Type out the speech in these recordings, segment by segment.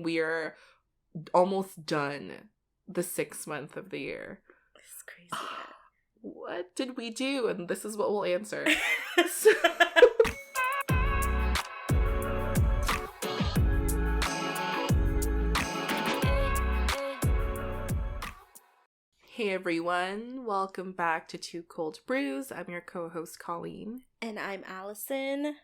We are almost done the 6th month of the year. It's crazy. What did we do? And this is what we'll answer. Hey everyone, welcome back to Two Cold Brews. I'm your co-host Colleen. And I'm Allison.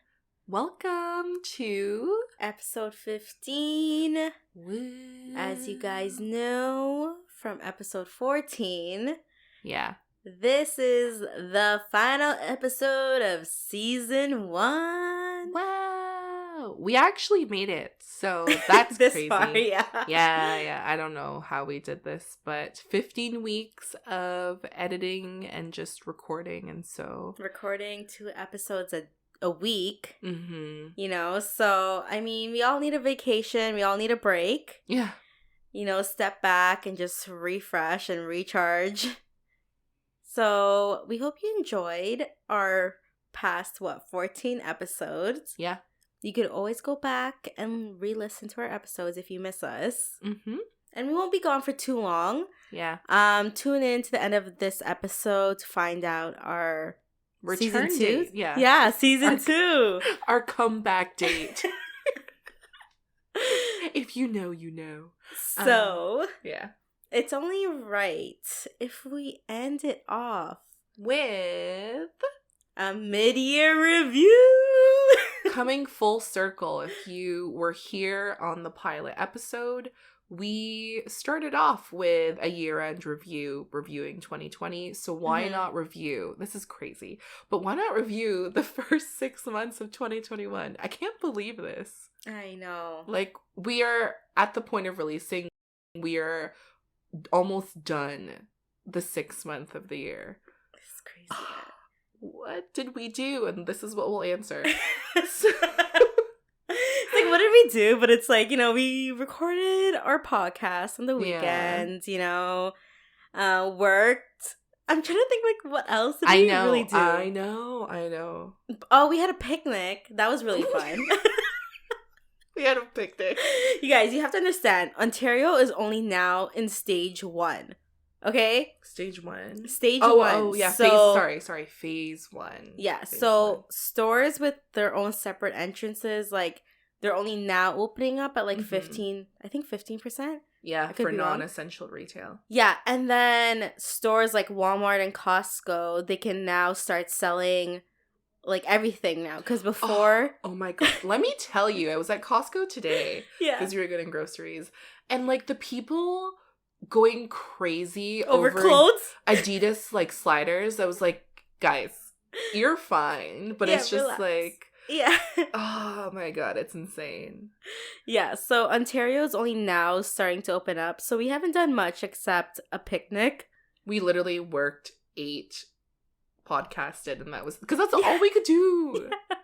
Welcome to episode 15. Woo. As you guys know from episode 14. Yeah. This is the final episode of season 1. Wow. We actually made it. So that's this crazy. Far, yeah. Yeah. I don't know how we did this, but 15 weeks of editing and just recording. And so recording 2 episodes a week. Mm-hmm. You know, so I mean, we all need a vacation. We all need a break. Yeah. You know, step back and just refresh and recharge. So we hope you enjoyed our past, 14 episodes. Yeah. You could always go back and re-listen to our episodes if you miss us. Mm-hmm. And we won't be gone for too long. Yeah. Tune in to the end of this episode to find out our return season 2. date. Yeah. Yeah, season 2. Our comeback date. If you know, you know. So, yeah. It's only right if we end it off with a mid-year review. Coming full circle, if you were here on the pilot episode, we started off with a year-end review, reviewing 2020. So why not review? This is crazy. But why not review the first 6 months of 2021? I can't believe this. I know. Like, we are at the point of releasing. We are almost done the 6th month of the year. It's crazy. What did we do? And this is what we'll answer. It's like, what did we do? But it's like, you know, we recorded our podcast on the weekends, you know, worked. I'm trying to think, like, what else did we really do? I know. Oh, we had a picnic. That was really fun. We had a picnic. You guys, you have to understand, Ontario is only now in stage 1. Okay? Stage 1? Stage 1. Oh, yeah. So, phase 1. Yeah. Phase so 1. Stores with their own separate entrances, like, they're only now opening up at, like, 15%. Yeah, for non-essential retail. Yeah. And then stores like Walmart and Costco, they can now start selling like everything now, because before oh my god, let me tell you, I was at Costco today because we were getting groceries, and like the people going crazy over clothes, Adidas like sliders. I was like, guys, you're fine, but it's just relax. Like, yeah. Oh my god, it's insane. Yeah, so Ontario's only now starting to open up, so we haven't done much except a picnic. We literally worked 8, podcasted, and that was because that's all we could do. Yeah.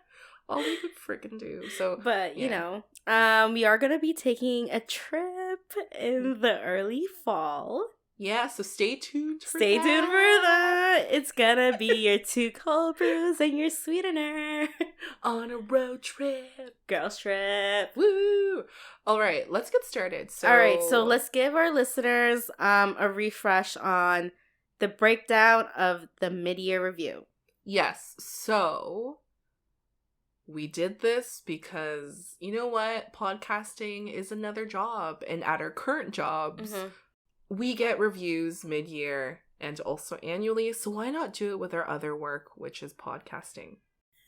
All we could freaking do. So, but you know, we are gonna be taking a trip in the early fall. Yeah, so stay tuned for Stay tuned for that. It's gonna be your 2 cold brews and your sweetener on a road trip, girls trip. Woo! All right, let's get started. All right, so let's give our listeners a refresh on the breakdown of the mid-year review. Yes. So we did this because, you know what? Podcasting is another job. And at our current jobs, we get reviews mid-year and also annually. So why not do it with our other work, which is podcasting?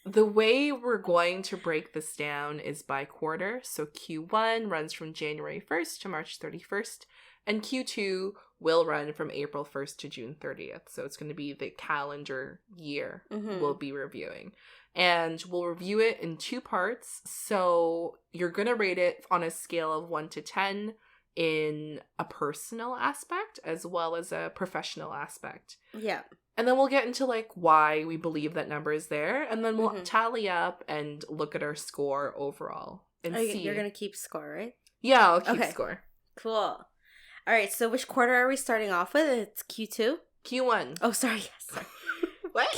The way we're going to break this down is by quarter. So Q1 runs from January 1st to March 31st. And Q2 will run from April 1st to June 30th. So it's going to be the calendar year we'll be reviewing. And we'll review it in 2 parts. So you're going to rate it on a scale of 1 to 10 in a personal aspect as well as a professional aspect. Yeah. And then we'll get into like why we believe that number is there. And then we'll tally up and look at our score overall. And see. You're going to keep score, right? Yeah, I'll keep score. Cool. All right, so which quarter are we starting off with? It's Q2? Q1. Oh, sorry. Yes. Sorry. What?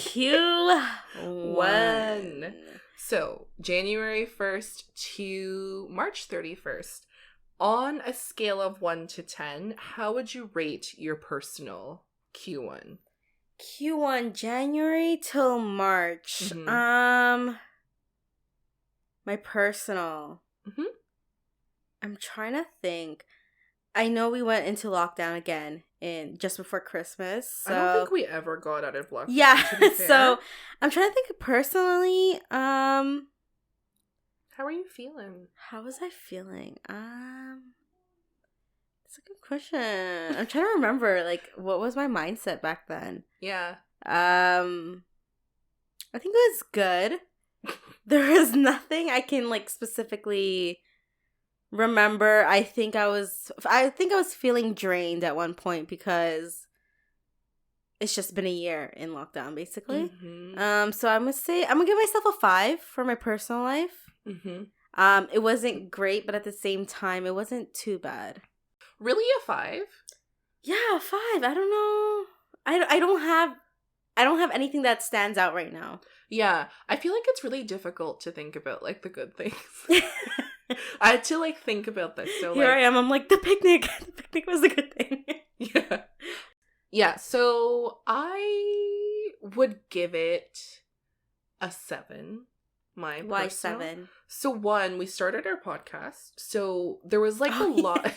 Q1. So, January 1st to March 31st. On a scale of 1 to 10, how would you rate your personal Q1? Q1, January till March. My personal. I'm trying to think. I know we went into lockdown again just before Christmas. So. I don't think we ever got out of lockdown. Yeah. To be fair. So I'm trying to think personally. How are you feeling? How was I feeling? That's a good question. I'm trying to remember, like, what was my mindset back then? Yeah. I think it was good. There was nothing I can, like, specifically remember. I think I was feeling drained at one point because it's just been a year in lockdown, basically. So I'm gonna give myself a 5 for my personal life. It wasn't great, but at the same time, it wasn't too bad. Really, a 5? Yeah, 5. I don't know. I don't have anything that stands out right now. Yeah, I feel like it's really difficult to think about, like, the good things. I had to, like, think about this. So here I am. I'm like, the picnic. The picnic was a good thing. Yeah. Yeah, so I would give it a 7. Why personal. 7? So 1, we started our podcast. So there was, like, a lot.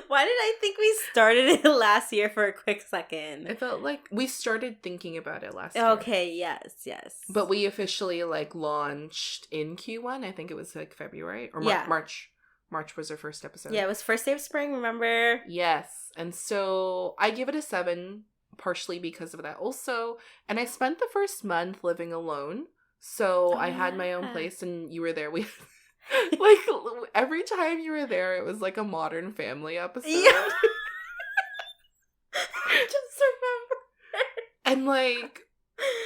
Why did I think we started it last year for a quick second? I felt like we started thinking about it last year. Okay, yes. But we officially, like, launched in Q1. I think it was, like, February. Or March. March was our first episode. Yeah, it was first day of spring, remember? Yes. And so I give it a 7, partially because of that also. And I spent the first month living alone. So I had my own place and you were there. We like, every time you were there, it was like a Modern Family episode. Yeah. I just remember. And, like,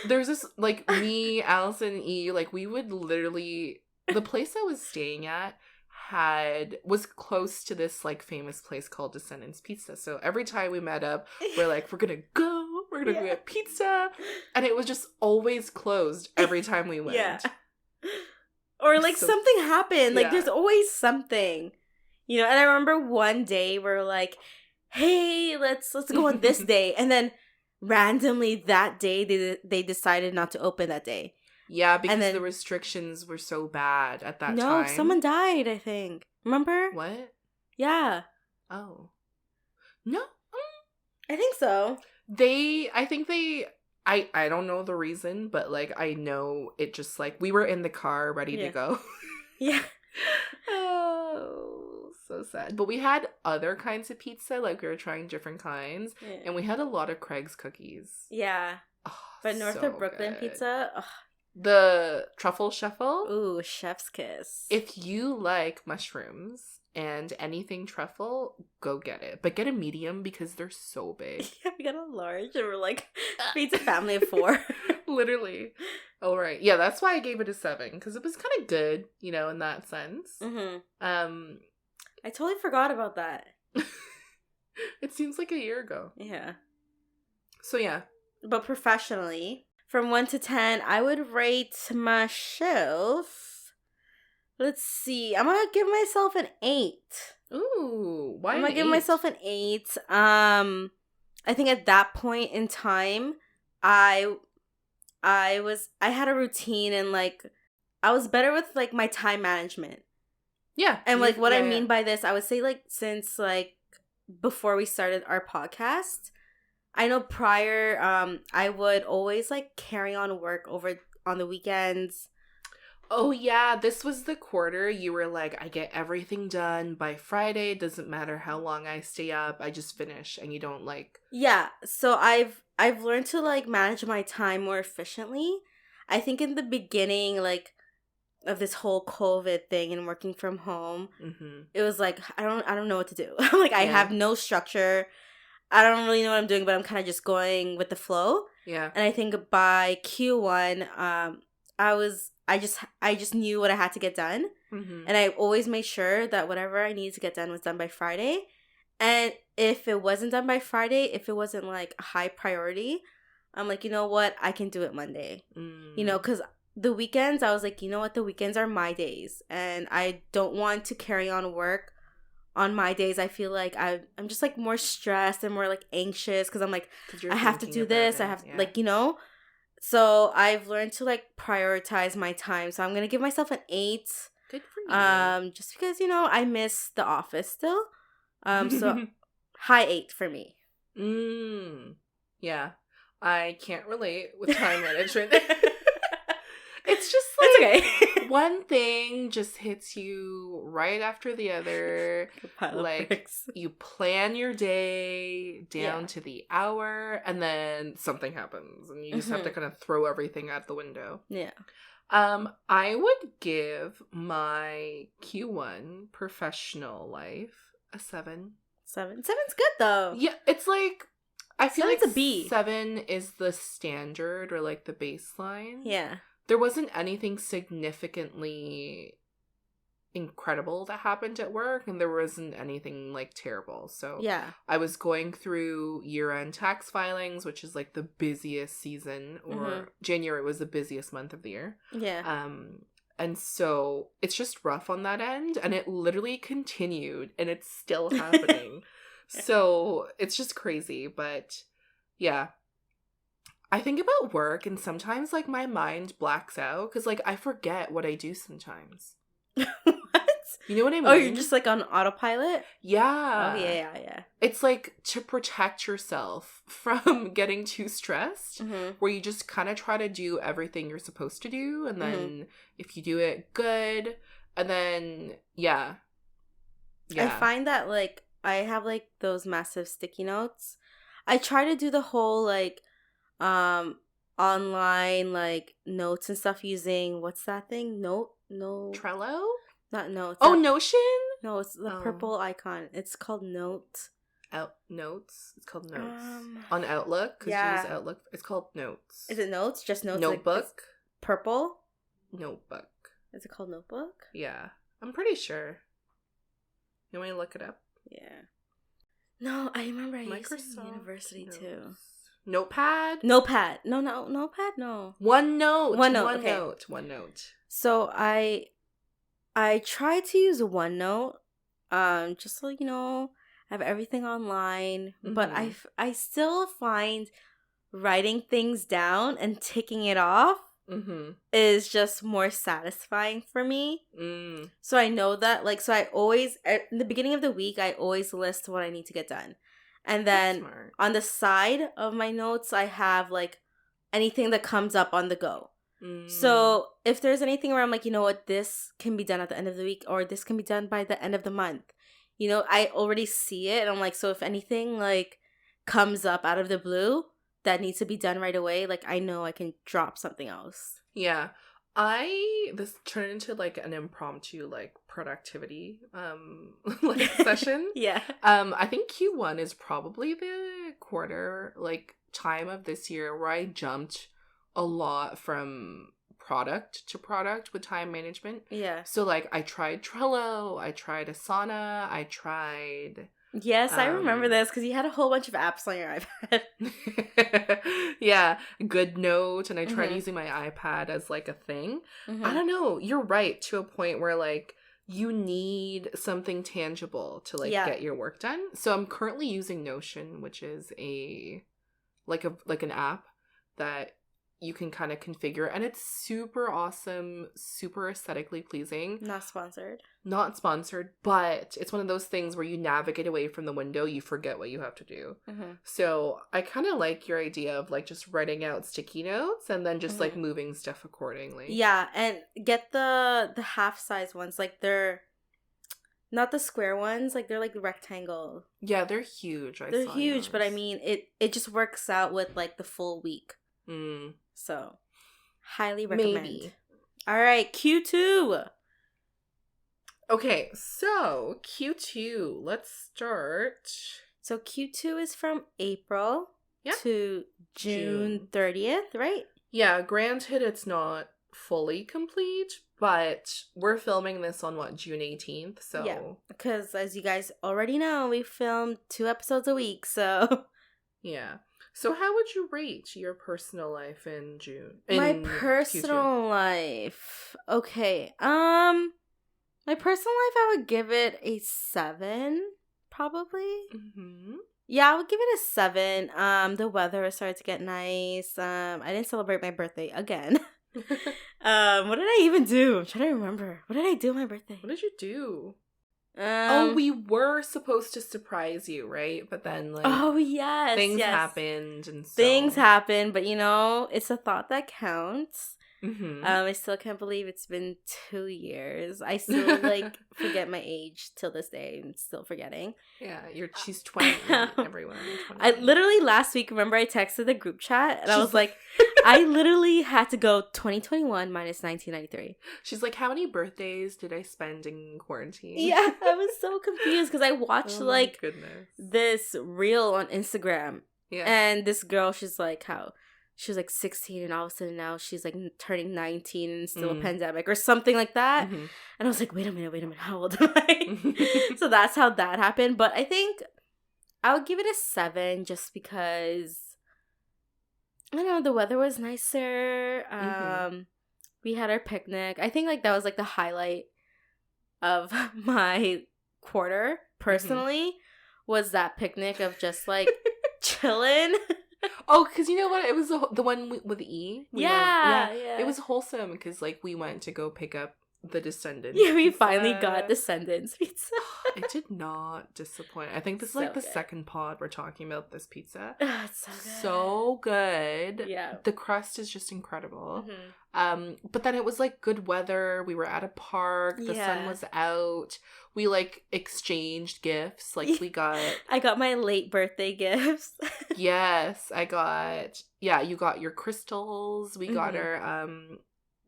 there's this, like, me, Allison, E, like, we would literally, the place I was staying at was close to this, like, famous place called Descendants Pizza. So every time we met up, we're like, we're gonna go get pizza. And it was just always closed every time we went. Yeah. Or, like, something happened. Like, there's always something. You know, and I remember one day we're like, hey, let's go on this day. And then randomly that day, they decided not to open that day. Yeah, because the restrictions were so bad at that time. No, someone died, I think. Remember? What? Yeah. Oh. No. I think so. I don't know the reason, but, like, I know it just, like, we were in the car ready to go. Yeah. Oh, so sad. But we had other kinds of pizza, like, we were trying different kinds, and we had a lot of Craig's cookies. Yeah. Oh, but North of Brooklyn good. pizza, the truffle shuffle. Ooh, chef's kiss. If you like mushrooms and anything truffle, go get it. But get a medium because they're so big. Yeah, we got a large and we're like, feeds a family of 4. Literally. All right. Yeah, that's why I gave it a 7. Because it was kind of good, you know, in that sense. I totally forgot about that. It seems like a year ago. Yeah. So, yeah. But professionally, from 1 to 10, I would rate myself... Let's see. I'm going to give myself an 8. Ooh, why? I'm going to give myself an 8. I think at that point in time, I had a routine and, like, I was better with, like, my time management. Yeah. And, like, what I mean by this, I would say, like, since, like, before we started our podcast, I know prior, I would always, like, carry on work over on the weekends. Oh, yeah, this was the quarter. You were like, I get everything done by Friday. It doesn't matter how long I stay up. I just finish. And you don't, like... Yeah, so I've learned to, like, manage my time more efficiently. I think in the beginning, like, of this whole COVID thing and working from home, it was like, I don't know what to do. Like, I have no structure. I don't really know what I'm doing, but I'm kind of just going with the flow. Yeah. And I think by Q1, I just knew what I had to get done. And I always made sure that whatever I needed to get done was done by Friday. And if it wasn't done by Friday, if it wasn't, like, a high priority, I'm like, you know what? I can do it Monday. You know, because the weekends, I was like, you know what? The weekends are my days. And I don't want to carry on work on my days, I feel like I'm just like more stressed and more like anxious because I'm like, I have to do this. I have like, you know. So I've learned to like prioritize my time. So I'm gonna give myself an 8. Good for you. Just because, you know, I miss The Office still. So high 8 for me. Yeah. I can't relate with time management. It's just like it's okay. one thing just hits you right after the other. Like you plan your day down to the hour and then something happens and you just have to kind of throw everything out the window. Yeah. I would give my Q1 professional life a 7. 7. 7's good though. Yeah, it's like I feel like a B. 7 is the standard or like the baseline. Yeah. There wasn't anything significantly incredible that happened at work, and there wasn't anything like terrible. So yeah, I was going through year-end tax filings, which is like the busiest season, or January was the busiest month of the year. Yeah. And so it's just rough on that end, and it literally continued, and it's still happening. So it's just crazy, but yeah. I think about work and sometimes like my mind blacks out because like I forget what I do sometimes. What? You know what I mean? Oh, you're just like on autopilot? Yeah. Oh, yeah. It's like to protect yourself from getting too stressed, where you just kind of try to do everything you're supposed to do. And then if you do it good, and then, yeah. I find that like I have like those massive sticky notes. I try to do the whole like, online like notes and stuff using what's that thing? No Trello? Not Notes. Notion? No, it's the purple icon. It's called Notes. Notes? It's called Notes. On Outlook? Because you use Outlook. It's called Notes. Is it Notes? Just Notes? Notebook? Like, purple? Notebook. Is it called Notebook? Yeah. I'm pretty sure. You want me to look it up? Yeah. No, I remember I used it in university Notes. too. Notepad? Notepad. No, Notepad, no. OneNote. OneNote. So I try to use OneNote, just so, you know, I have everything online. But I still find writing things down and ticking it off is just more satisfying for me. So I know that, like, so I always, at the beginning of the week, I always list what I need to get done. And then on the side of my notes, I have, like, anything that comes up on the go. So if there's anything where I'm like, you know what, this can be done at the end of the week, or this can be done by the end of the month, you know, I already see it. And I'm like, so if anything, like, comes up out of the blue that needs to be done right away, like, I know I can drop something else. Yeah. This turned into like an impromptu like productivity like session. Yeah. I think Q1 is probably the quarter like time of this year where I jumped a lot from product to product with time management. Yeah. So like I tried Trello, I tried Asana, I tried Yes, I remember this because you had a whole bunch of apps on your iPad. Yeah, GoodNote, and I tried using my iPad as like a thing. I don't know. You're right to a point where like you need something tangible to like get your work done. So I'm currently using Notion, which is an app that you can kind of configure, and it's super awesome, super aesthetically pleasing. Not sponsored, but it's one of those things where you navigate away from the window, you forget what you have to do. So I kind of like your idea of like just writing out sticky notes and then just like moving stuff accordingly. Yeah, and get the half size ones, like they're not the square ones, like they're like rectangle. Yeah, they're huge. They're huge, but I mean it just works out with like the full week. So, highly recommend. Maybe. All right, Q2. Okay, so Q2, let's start. So Q2 is from April to June 30th, right? Yeah, granted it's not fully complete, but we're filming this on June 18th, so. Yeah, because as you guys already know, we filmed 2 episodes a week, so. Yeah. So how would you rate your personal life in June? My personal life. Okay. My personal life, I would give it a 7, probably. Mm-hmm. Yeah, I would give it a 7. The weather started to get nice. I didn't celebrate my birthday again. What did I even do? I'm trying to remember. What did I do on my birthday? What did you do? Oh, we were supposed to surprise you, right? But then, like, oh yes, things happened, and so things happened. But it's a thought that counts. Mm-hmm. I still can't believe it's been 2 years. I still forget my age till this day. I'm still forgetting. Yeah, she's 20. Everyone, 20. I literally last week, remember I texted the group chat and I was like, I literally had to go 2021 minus 1993. She's like, how many birthdays did I spend in quarantine? Yeah, I was so confused because I watched goodness. this reel on Instagram. Yeah, and this girl, she's like, how she was like 16 and all of a sudden now she's like turning 19 and still a pandemic or something like that. Mm-hmm. And I was like, wait a minute, how old am I? So that's how that happened. But I think I would give it a 7 just because, I don't know, the weather was nicer. We had our picnic. I think that was the highlight of my quarter personally, was that picnic of just chilling. Oh, because you know what? It was the one with E. Yeah. It was wholesome because we went to go pick up the Descendants. Yeah, we finally got Descendants pizza. It did not disappoint. I think this is the good. Second pod we're talking about this pizza. It's so good. So good. Yeah. The crust is just incredible. Mm-hmm. But then it was good weather. We were at a park. The sun was out. We exchanged gifts. We got I got my late birthday gifts. Yes, I got you got your crystals. We got our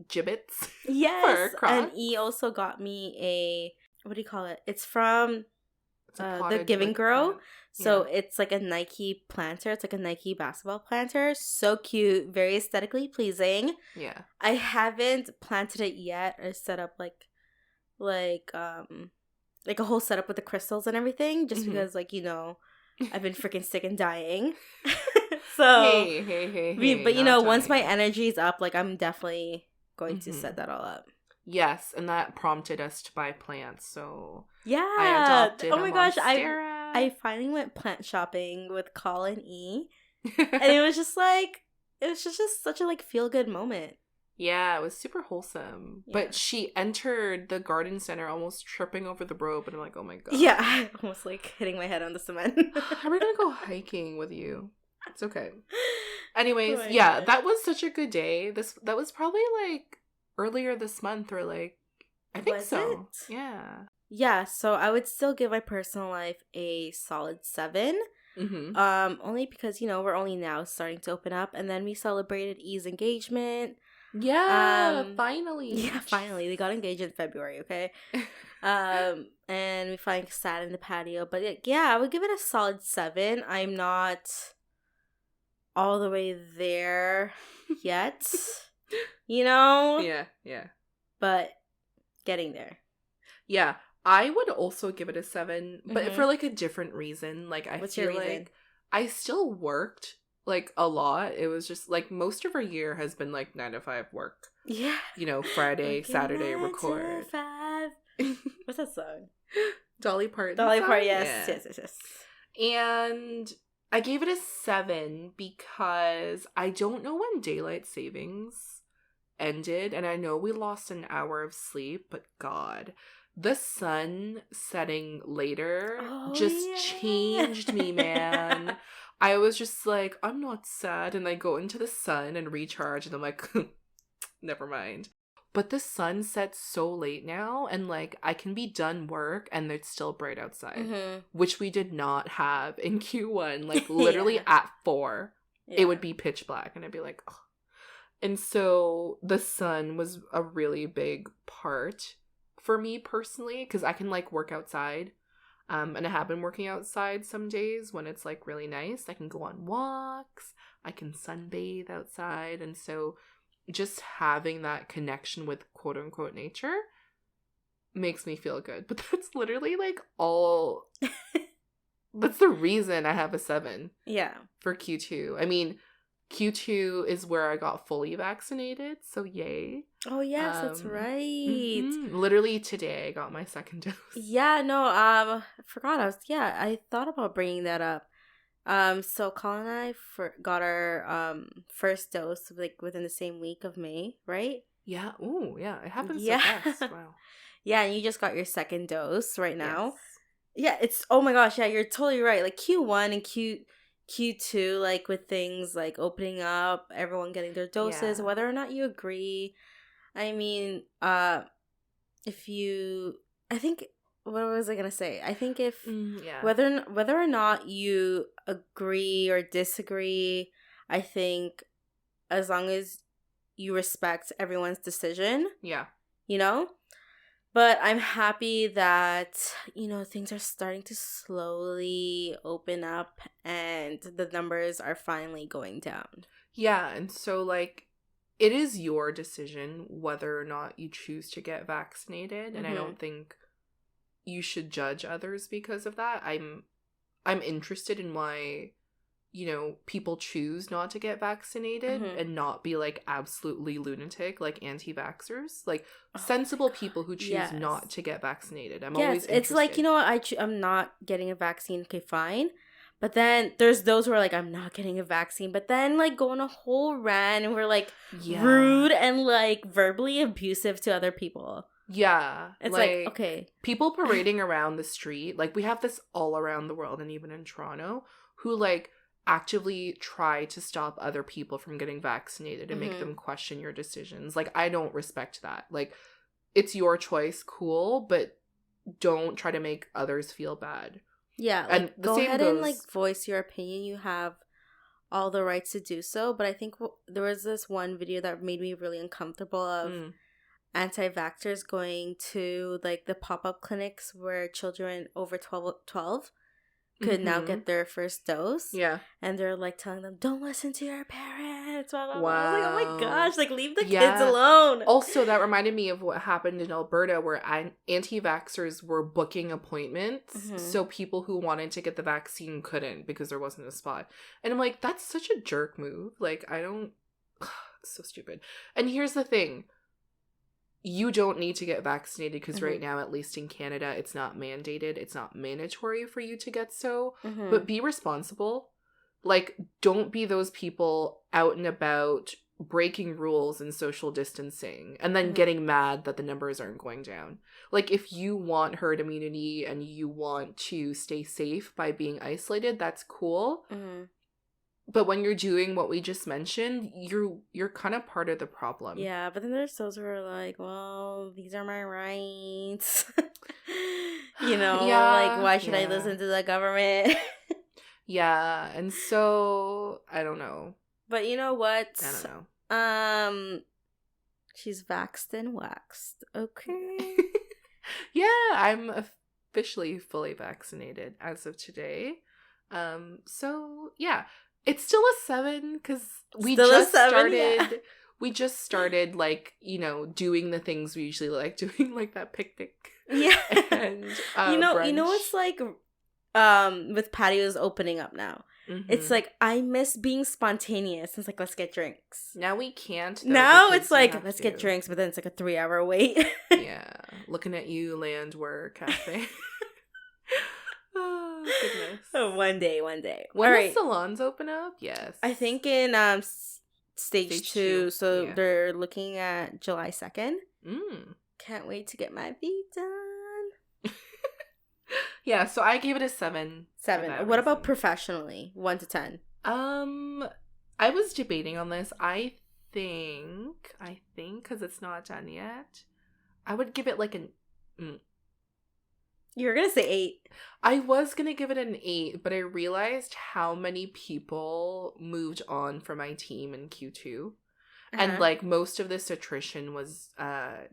gibbets. Yes. And E also got me a, what do you call it? It's from the Giving Girl. Plant. So it's a Nike planter. It's a Nike basketball planter. So cute. Very aesthetically pleasing. Yeah. I haven't planted it yet. I set up a whole setup with the crystals and everything, just because I've been freaking sick and dying. So hey, but once my energy's up, I'm definitely going to set that all up. Yes, and that prompted us to buy plants. So yeah, I adopted. Oh my gosh, I finally went plant shopping with Colin E, and it was just such a feel good moment. Yeah, it was super wholesome. Yeah. But she entered the garden center almost tripping over the rope, and I'm like, oh my god. Yeah, I almost hitting my head on the cement. We're gonna go hiking with you. It's okay. Anyways, God. That was such a good day. That was probably earlier this month, or I think was so. It? Yeah. Yeah, so I would still give my personal life a solid 7. Mm-hmm. Only because we're only now starting to open up, and then we celebrated E's engagement. Yeah, finally. Yeah, finally. They got engaged in February, okay? And we finally sat in the patio. But I would give it a solid 7. I'm not all the way there yet, Yeah. But getting there. Yeah, I would also give it a 7, but for a different reason. What's your reason? I still worked a lot. It was just most of our year has been 9 to 5 work. Yeah. Friday, Saturday, record. 5. What's that song? Dolly Parton. Dolly Parton, yes. Yeah. Yes. And I gave it a 7 because I don't know when daylight savings ended, and I know we lost an hour of sleep, but God, the sun setting later changed me, man. I was just I'm not sad, and I go into the sun and recharge, and I'm like, never mind. But the sun sets so late now, and I can be done work and it's still bright outside, which we did not have in Q1. Literally at 4, it would be pitch black, and I'd be like, oh. And so the sun was a really big part for me personally, because I can work outside. And I have been working outside some days when it's really nice. I can go on walks, I can sunbathe outside, and so just having that connection with quote unquote nature makes me feel good. But that's literally all that's the reason I have a 7. Yeah. For Q2. I mean, Q2 is where I got fully vaccinated, so yay. Oh, yes, that's right. Literally today I got my second dose. Yeah, no, I forgot. I thought about bringing that up. So Colin and I got our first dose like within the same week of May, right? Yeah. Ooh, yeah. It happens so fast. Wow. Yeah, and you just got your second dose right now. Yes. Yeah, it's, oh my gosh, yeah, you're totally right. Like Q1 and Q2, like with things like opening up, everyone getting their doses, whether or not you agree. I mean, I think, what was I gonna say? I think if whether or not you agree or disagree, I think as long as you respect everyone's decision, you know. But I'm happy that, you know, things are starting to slowly open up and the numbers are finally going down. Yeah, and so, like, it is your decision whether or not you choose to get vaccinated, and I don't think you should judge others because of that. I'm interested in why, you know, people choose not to get vaccinated and not be like absolutely lunatic, like anti-vaxxers, like sensible people who choose not to get vaccinated. I'm always interested. It's like, you know what, I'm not getting a vaccine, okay, fine. But then there's those who are like, I'm not getting a vaccine, but then like go on a whole rant and we're like rude and like verbally abusive to other people. Yeah. It's like, okay. People parading around the street, like we have this all around the world and even in Toronto, who like actively try to stop other people from getting vaccinated and make them question your decisions. Like, I don't respect that. Like, it's your choice, cool, but don't try to make others feel bad. Yeah, like, and go ahead and like voice your opinion. You have all the rights to do so. But I think there was this one video that made me really uncomfortable of anti-vaxxers going to like the pop-up clinics where children over 12 could now get their first dose. Yeah. And they're like telling them, don't listen to your parents. Wow. I was like, oh my gosh, like leave the kids alone. Also, that reminded me of what happened in Alberta where anti-vaxxers were booking appointments. So people who wanted to get the vaccine couldn't because there wasn't a spot. And I'm like, that's such a jerk move. Like, I don't... so stupid. And here's the thing. You don't need to get vaccinated because right now, at least in Canada, it's not mandated. It's not mandatory for you to get so. But be responsible. Like, don't be those people out and about breaking rules and social distancing and then getting mad that the numbers aren't going down. Like, if you want herd immunity and you want to stay safe by being isolated, that's cool. But when you're doing what we just mentioned, you're kind of part of the problem. Yeah, but then there's those who are like, well, these are my rights. You know, like, why should I listen to the government? Yeah, and so, I don't know. But you know what? I don't know. She's vaxxed and waxed. Okay. Yeah, I'm officially fully vaccinated as of today. So, yeah. It's still a 7 because we just started like, you know, doing the things we usually like doing, like that picnic. Yeah. And you know it's like with patios opening up now. It's like I miss being spontaneous. It's like, let's get drinks. Now we can't. Now it's like, let's get drinks, but then it's like a 3-hour wait. Yeah. Looking at you, Landwehr Cafe. Oh, goodness. One day. When the salons open up? Yes. I think in stage 2. So they're looking at July 2nd. Can't wait to get my feet done. Yeah, so I gave it a 7. 7. What about professionally? 1 to 10? I was debating on this. I think, because it's not done yet, I would give it like an... You were going to say 8. I was going to give it an 8, but I realized how many people moved on from my team in Q2. And, like, most of this attrition was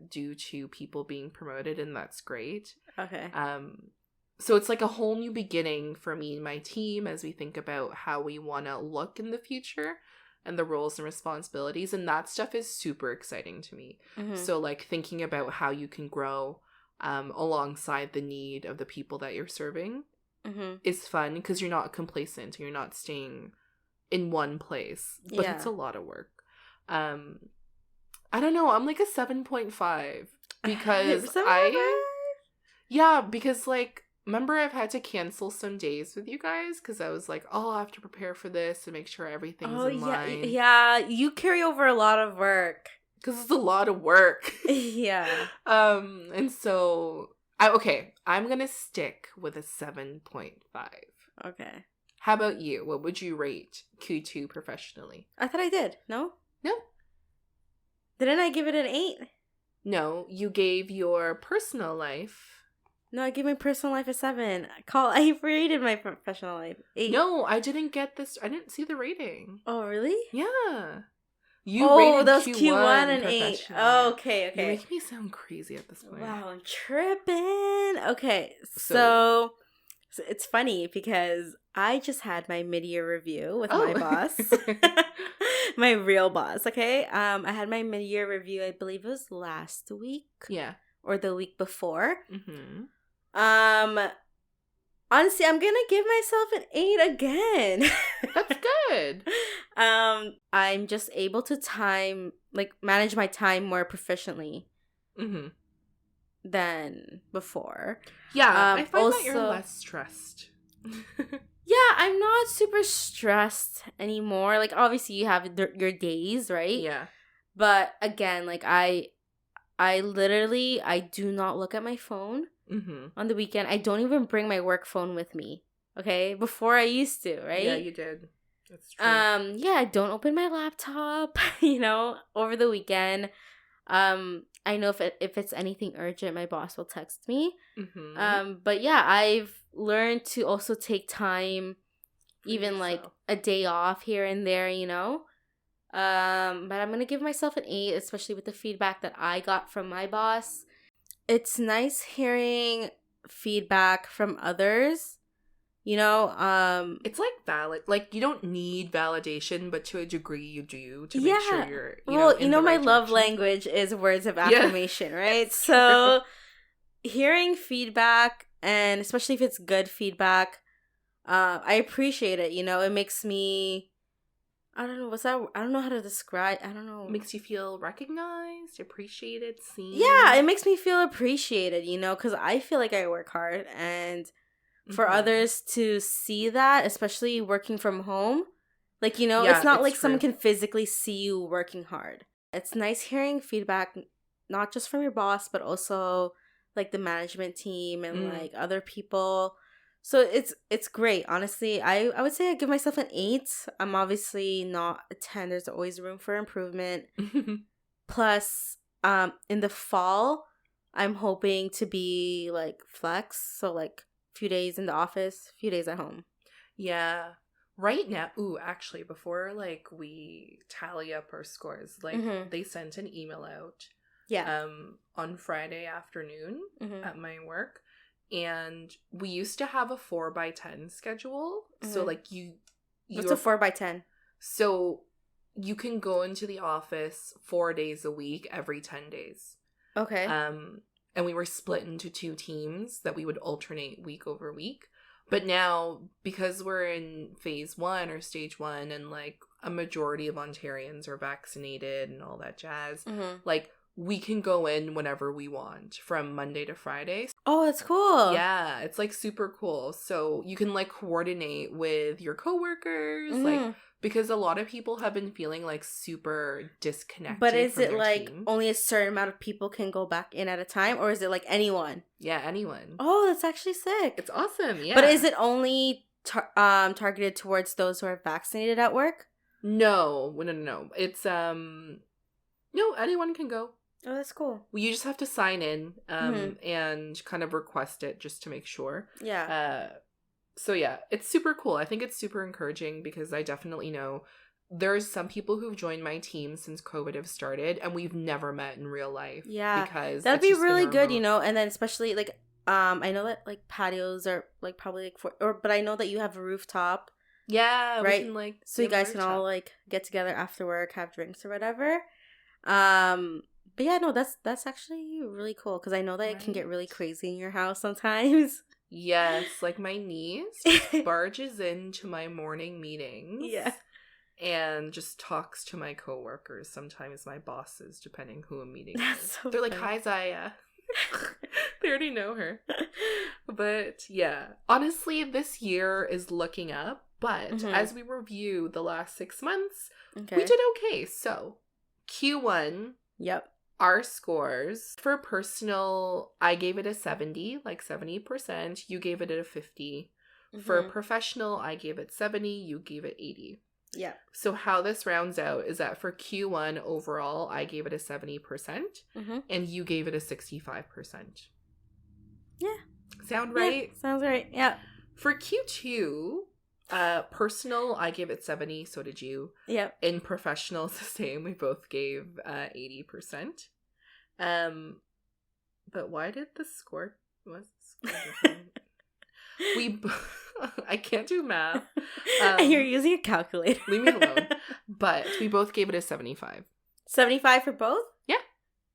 due to people being promoted, and that's great. Okay. So it's like a whole new beginning for me and my team as we think about how we want to look in the future and the roles and responsibilities. And that stuff is super exciting to me. So, like, thinking about how you can grow alongside the need of the people that you're serving is fun because you're not complacent. You're not staying in one place, but it's a lot of work. I don't know. I'm like a 7.5 because because like, remember I've had to cancel some days with you guys because I was like, oh, I have to prepare for this and make sure everything's in line. Yeah, you carry over a lot of work. Because it's a lot of work. Yeah. And so, I'm going to stick with a 7.5. Okay. How about you? What would you rate Q2 professionally? I thought I did. No? No. Didn't I give it an 8? No, you gave your personal life. No, I gave my personal life a 7. I rated my professional life 8. No, I didn't get this. I didn't see the rating. Oh, really? Yeah. You rated those Q1 and 8. Oh, okay. You make me sound crazy at this point. Wow, I'm tripping. Okay, so it's funny because I just had my mid-year review with my boss. My real boss, okay? I had my mid-year review, I believe it was last week. Yeah. Or the week before. Mm-hmm. Honestly, I'm gonna give myself an 8 again. That's good. I'm just able to manage my time more proficiently than before. Yeah, I find that you're less stressed. Yeah, I'm not super stressed anymore. Like, obviously, you have your days, right? Yeah. But again, like, I literally do not look at my phone. On the weekend. I don't even bring my work phone with me. Okay? Before I used to, right? Yeah, you did. That's true. Yeah, I don't open my laptop, over the weekend. I know if it's anything urgent, my boss will text me. But yeah, I've learned to also take time, even like a day off here and there, but I'm gonna give myself an 8, especially with the feedback that I got from my boss. It's nice hearing feedback from others, it's like valid. Like, you don't need validation, but to a degree you do to make sure you're my love language is words of affirmation, right? So hearing feedback, and especially if it's good feedback, I appreciate it. It makes me, I don't know, I don't know how to describe, I don't know. It makes you feel recognized, appreciated, seen. Yeah, it makes me feel appreciated, because I feel like I work hard, and for others to see that, especially working from home, like, it's not like someone can physically see you working hard. It's nice hearing feedback, not just from your boss, but also like the management team and like other people. So it's great. Honestly, I would say I give myself an 8. I'm obviously not a 10. There's always room for improvement. Plus, in the fall, I'm hoping to be like flex. So like a few days in the office, a few days at home. Yeah. Right now, actually, before like we tally up our scores, like they sent an email out. Yeah. On Friday afternoon at my work. And we used to have a 4x10 schedule. So, like, what's a 4x10? So, you can go into the office 4 days a week, every 10 days. Okay. And we were split into 2 teams that we would alternate week over week. But now, because we're in phase 1 or stage 1, and, like, a majority of Ontarians are vaccinated and all that jazz, like, we can go in whenever we want from Monday to Friday. Oh, that's cool. Yeah, it's like super cool. So you can like coordinate with your coworkers, like, because a lot of people have been feeling like super disconnected. But is it like team. Only a certain amount of people can go back in at a time, or is it like anyone? Yeah, anyone. Oh, that's actually sick. It's awesome. Yeah. But is it only targeted towards those who are vaccinated at work? No. It's no, anyone can go. Oh, that's cool. Well, you just have to sign in and kind of request it just to make sure. Yeah. So yeah, it's super cool. I think it's super encouraging because I definitely know there's some people who've joined my team since COVID have started and we've never met in real life. Yeah. Because that'd be really good, and then especially like I know that like patios are like probably like but I know that you have a rooftop. Yeah, right. We can, like, so you guys can all like get together after work, have drinks or whatever. But yeah, no, that's actually really cool because I know that it can get really crazy in your house sometimes. Yes, like my niece barges into my morning meetings. Yeah. and just talks to my coworkers, sometimes my bosses, depending who I'm meeting That's with. so They're like, funny. "Hi, Zaya." They already know her. But yeah, honestly, this year is looking up. But as we review the last 6 months, we did okay. So Q1, Yep. our scores for personal, I gave it a 70, like 70%. You gave it a 50. For professional, I gave it 70. You gave it 80. Yeah. So how this rounds out is that for Q1 overall, I gave it a 70%, and you gave it a 65%. Yeah. Sound right? Yeah, sounds right. Yeah. For Q2, personal, I gave it 70. So did you. Yep. In professional, it's the same. We both gave 80%. But why did the score? Was the score different? I can't do math. You're using a calculator. Leave me alone. But we both gave it a 75. 75 for both? Yeah.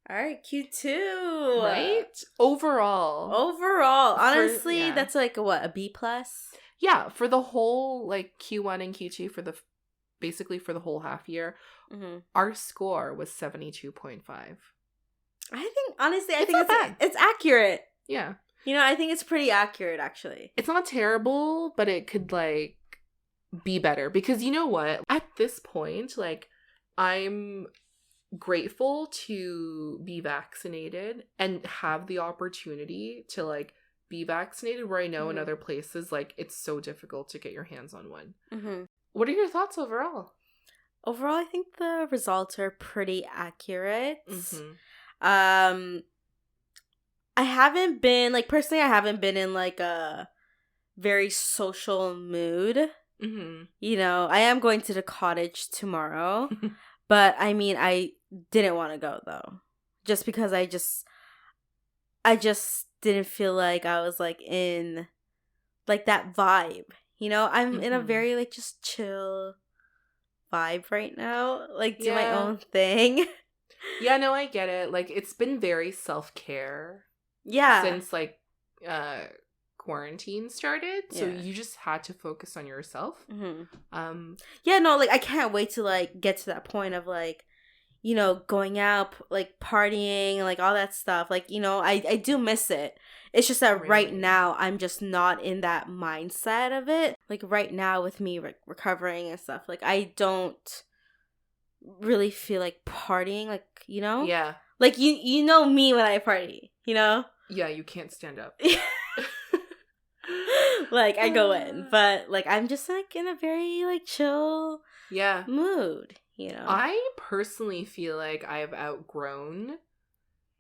All right, Q2. Right? Overall, honestly, that's like a B+? Yeah, for the whole like Q1 and Q2 basically for the whole half year, our score was 72.5. I think honestly, It's not bad. It's accurate. Yeah. You know, I think it's pretty accurate, actually. It's not terrible, but it could, like, be better. Because you know what? At this point, like, I'm grateful to be vaccinated and have the opportunity to, like, be vaccinated, where I know in other places, like, it's so difficult to get your hands on one. What are your thoughts overall? Overall, I think the results are pretty accurate. I haven't been, like, personally, I haven't been in, like, a very social mood. You know, I am going to the cottage tomorrow. But, I mean, I didn't want to go, though. Just because I just didn't feel like I was, like, in, like, that vibe. You know, I'm in a very, like, just chill vibe right now. Like, do my own thing. Yeah, no, I get it. Like, it's been very self-care. Yeah. Since, like, quarantine started. So you just had to focus on yourself. Yeah, no, like, I can't wait to, like, get to that point of, like, you know, going out, like, partying, like, all that stuff. Like, you know, I do miss it. It's just that right now, I'm just not in that mindset of it. Like, right now, with me recovering and stuff, like, I don't really feel like partying, like, you know? Yeah. Like, you know me when I party, you know? Yeah, you can't stand up. Like, I go in, but, like, I'm just, like, in a very, like, chill mood, you know? I personally feel like I've outgrown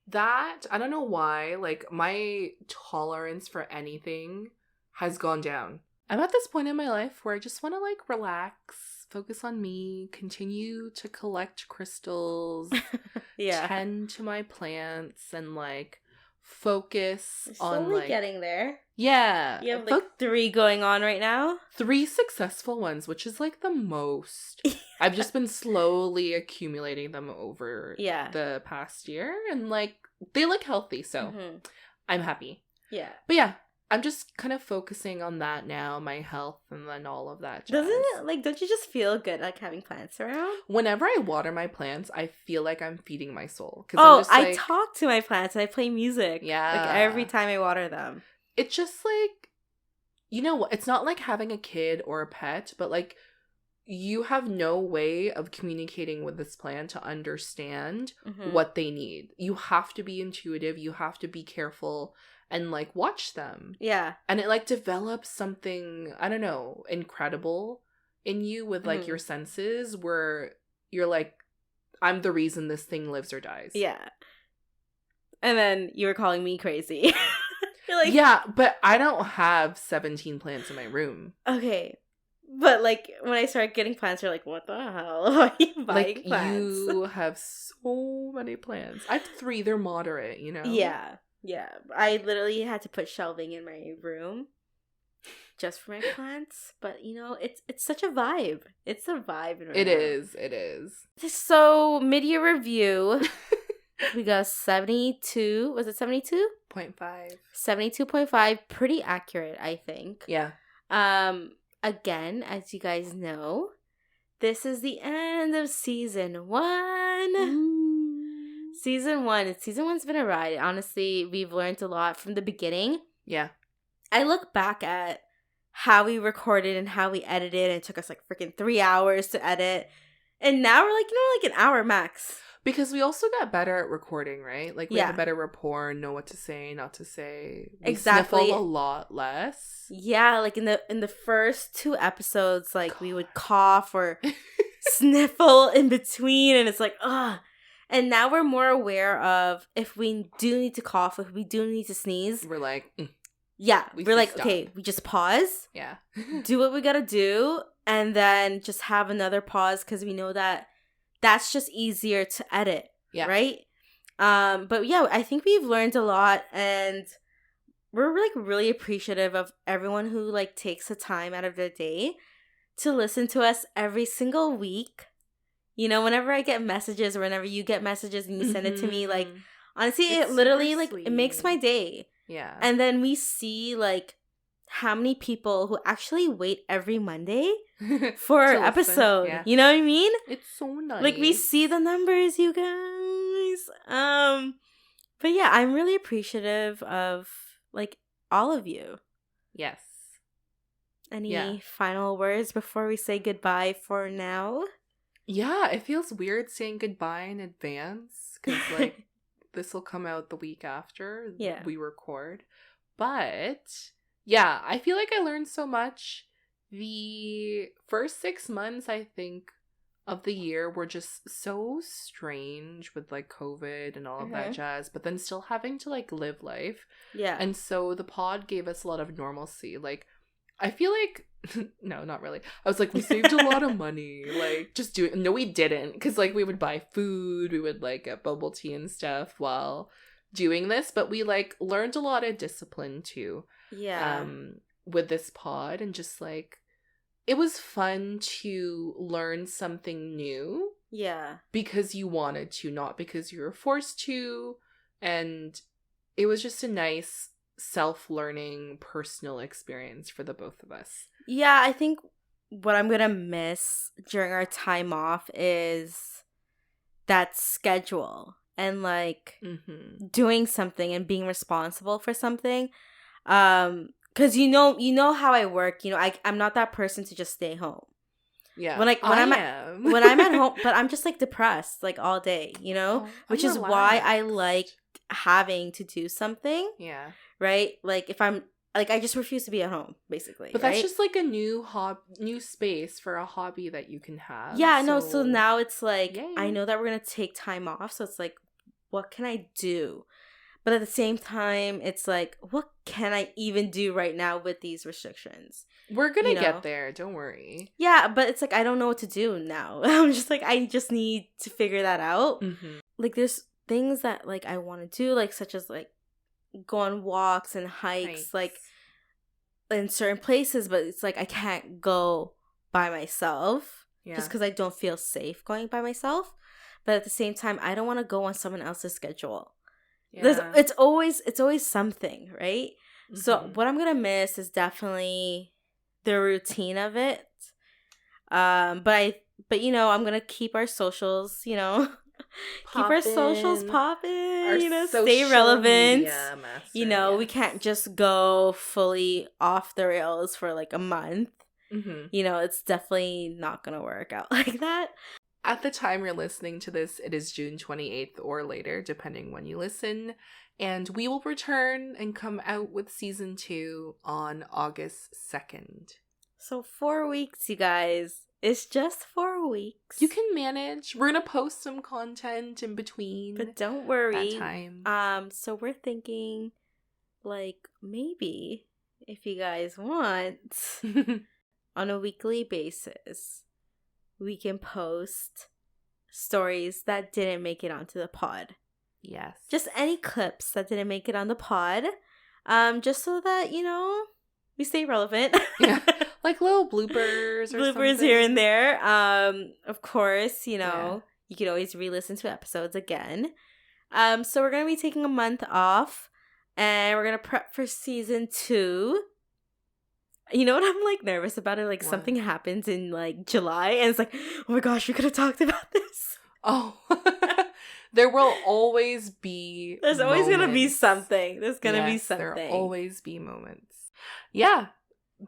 that. I don't know why. Like, my tolerance for anything has gone down. I'm at this point in my life where I just want to, like, relax, focus on me, continue to collect crystals, tend to my plants, and, like, focus on, like, getting there. Yeah. You have, like, 3 going on right now? 3 successful ones, which is, like, the most. I've just been slowly accumulating them over the past year, and, like, they look healthy, so I'm happy. Yeah. But yeah, I'm just kind of focusing on that now, my health, and then all of that jazz. Doesn't it, like, don't you just feel good, like, having plants around? Whenever I water my plants, I feel like I'm feeding my soul. Oh, I'm just, like, I talk to my plants, and I play music. Yeah. Like, every time I water them. It's just, like, you know what? It's not like having a kid or a pet, but, like, you have no way of communicating with this plant to understand what they need. You have to be intuitive. You have to be careful and, like, watch them. Yeah. And it, like, develops something, I don't know, incredible in you with, like, your senses, where you're like, I'm the reason this thing lives or dies. Yeah. And then you were calling me crazy. You're like, yeah, but I don't have 17 plants in my room. Okay. But, like, when I start getting plants, you're like, what the hell? Why are you buying plants? You have so many plants. I have 3. They're moderate, you know? Yeah. Yeah. I literally had to put shelving in my room just for my plants. But, you know, it's such a vibe. It's a vibe. It is. It is. So, mid-year review. We got 72. Was it 72? 0.5. 72.5. Pretty accurate, I think. Yeah. Again, as you guys know, this is the end of season 1. Ooh. Season 1's been a ride. Honestly, we've learned a lot from the beginning. Yeah. I look back at how we recorded and how we edited, and it took us like freaking 3 hours to edit. And now we're like, like an hour max. Because we also got better at recording, right? Like, we yeah. have a better rapport, know what to say, not to say. We exactly. sniffle a lot less. Yeah, like in the first 2 episodes, like, God. We would cough or sniffle in between, and it's like, ugh. And now we're more aware of if we do need to cough, if we do need to sneeze. We're like, yeah, we're like, stop. Okay, we just pause. Yeah. Do what we gotta do, and then just have another pause, because we know that that's just easier to edit. Yeah. Right? But yeah, I think we've learned a lot, and we're like really appreciative of everyone who like takes the time out of their day to listen to us every single week. Whenever I get messages, or whenever you get messages and you send it to me, like, honestly, it literally like it makes my day. Yeah. And then we see like how many people who actually wait every Monday for our episode. Yeah. You know what I mean? It's so nice. Like, we see the numbers, you guys. But yeah, I'm really appreciative of like all of you. Yes. Any final words before we say goodbye for now? Yeah, it feels weird saying goodbye in advance, because like this will come out the week after we record. But yeah, I feel like I learned so much. The first 6 months, I think, of the year were just so strange with like COVID and all of that jazz, but then still having to like live life. Yeah. And so the pod gave us a lot of normalcy. Like, I feel like, no, not really. I was like, we saved a lot of money. Like, just do it. No, we didn't. Because like we would buy food, we would like get bubble tea and stuff while doing this. But we like learned a lot of discipline too. Yeah. With this pod, and just like, it was fun to learn something new. Yeah. Because you wanted to, not because you were forced to. And it was just a nice self-learning personal experience for the both of us. Yeah, I think what I'm gonna miss during our time off is that schedule and like doing something and being responsible for something. Because you know how I work. I'm not that person to just stay home. Yeah, when I'm at home, but I'm just like depressed like all day. Which is why I like having to do something. Yeah. Right. Like if I'm like, I just refuse to be at home, basically. But that's just like a new space for a hobby that you can have. Yeah. No. So now it's like, yay. I know that we're gonna take time off. So it's like, what can I do? But at the same time, it's like, what can I even do right now with these restrictions? We're going to get there. Don't worry. Yeah, but it's like, I don't know what to do now. I'm just like, I just need to figure that out. Like, there's things that, like, I want to do, like, such as, like, go on walks and hikes, like, in certain places. But it's like, I can't go by myself just because I don't feel safe going by myself. But at the same time, I don't want to go on someone else's schedule. Yeah. It's always something, right? So what I'm gonna miss is definitely the routine of it. But I'm gonna keep our socials, keep our socials popping, stay relevant. We can't just go fully off the rails for like a month. It's definitely not gonna work out like that. At the time you're listening to this, it is June 28th or later, depending when you listen. And we will return and come out with season 2 on August 2nd. So 4 weeks, you guys. It's just 4 weeks. You can manage. We're going to post some content in between. But don't worry. That time. So we're thinking, like, maybe, if you guys want, on a weekly basis, we can post stories that didn't make it onto the pod. Yes. Just any clips that didn't make it on the pod. Just so that, we stay relevant. Yeah. Like little bloopers or something. Here and there. Of course, you can always re-listen to episodes again. So we're going to be taking a month off. And we're going to prep for season 2. You know what I'm like nervous about it? Like something happens in like July and it's like, oh my gosh, we could have talked about this. Oh, there will always be There's always going to be something. There's going to be something. There'll always be moments. Yeah,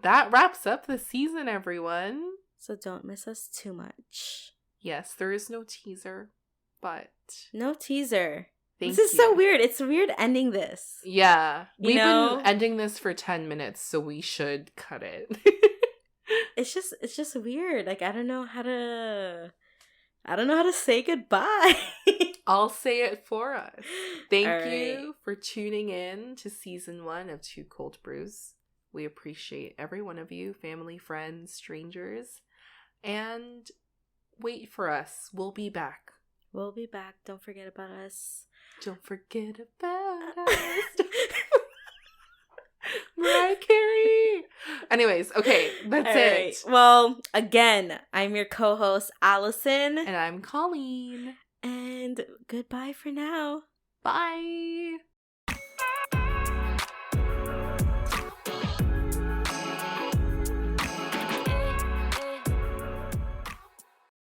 that wraps up the season, everyone. So don't miss us too much. Yes, there is no teaser, but... No teaser. This is so weird. It's weird ending this. Yeah. We've been ending this for 10 minutes, so we should cut it. It's just weird. Like, I don't know how to say goodbye. I'll say it for us. Thank you for tuning in to season 1 of Two Cold Brews. We appreciate every one of you, family, friends, strangers. And wait for us. We'll be back. We'll be back. Don't forget about us. Don't forget about us. Mariah Carey. Anyways, okay, that's it. Well, again, I'm your co-host, Allison. And I'm Colleen. And goodbye for now. Bye.